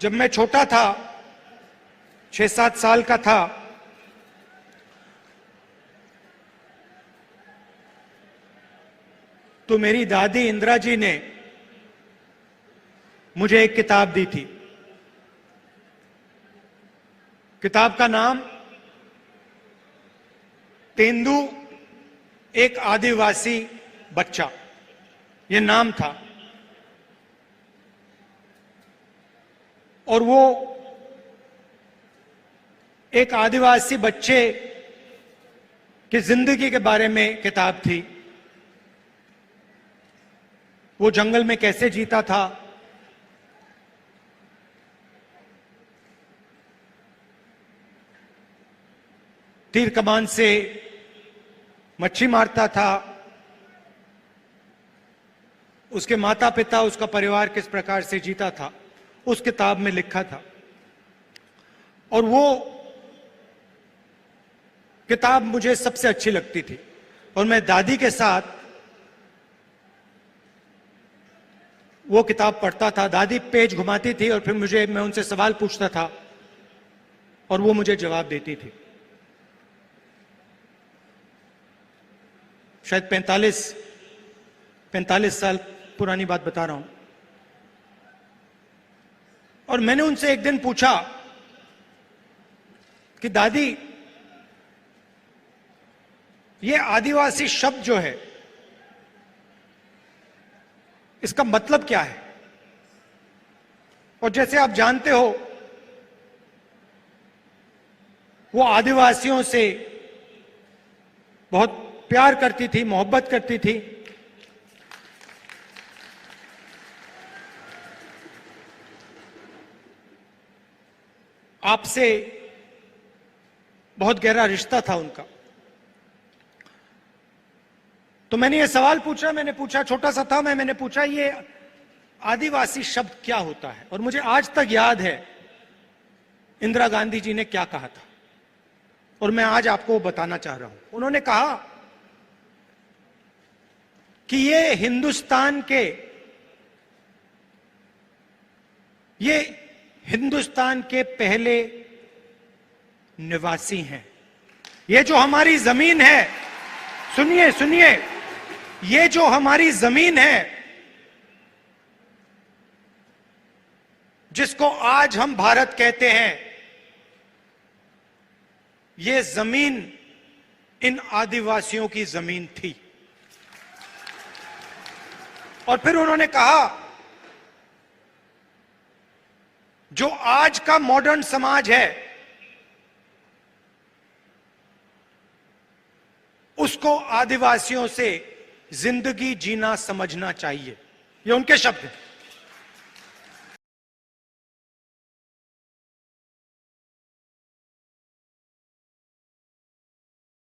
जब मैं छोटा था, 6-7 साल का था, तो मेरी दादी इंदिरा जी ने मुझे एक किताब दी थी। किताब का नाम तेंदु एक आदिवासी बच्चा, ये नाम था। और वो एक आदिवासी बच्चे की जिंदगी के बारे में किताब थी। वो जंगल में कैसे जीता था, तीर कमान से मच्छी मारता था, उसके माता पिता, उसका परिवार किस प्रकार से जीता था, उस किताब में लिखा था। और वो किताब मुझे सबसे अच्छी लगती थी। और मैं दादी के साथ वो किताब पढ़ता था। दादी पेज घुमाती थी और फिर मैं उनसे सवाल पूछता था और वो मुझे जवाब देती थी। शायद 45 साल पुरानी बात बता रहा हूं। और मैंने उनसे एक दिन पूछा कि दादी, ये आदिवासी शब्द जो है, इसका मतलब क्या है? और जैसे आप जानते हो, वो आदिवासियों से बहुत प्यार करती थी, मोहब्बत करती थी। आपसे बहुत गहरा रिश्ता था उनका। तो मैंने ये सवाल पूछा, छोटा सा था मैंने पूछा, ये आदिवासी शब्द क्या होता है? और मुझे आज तक याद है इंदिरा गांधी जी ने क्या कहा था, और मैं आज आपको बताना चाह रहा हूं। उन्होंने कहा कि ये हिंदुस्तान के पहले निवासी हैं। ये जो हमारी जमीन है, सुनिए, ये जो हमारी जमीन है, जिसको आज हम भारत कहते हैं, ये जमीन इन आदिवासियों की जमीन थी। और फिर उन्होंने कहा, जो आज का मॉडर्न समाज है, उसको आदिवासियों से जिंदगी जीना समझना चाहिए। ये उनके शब्द हैं।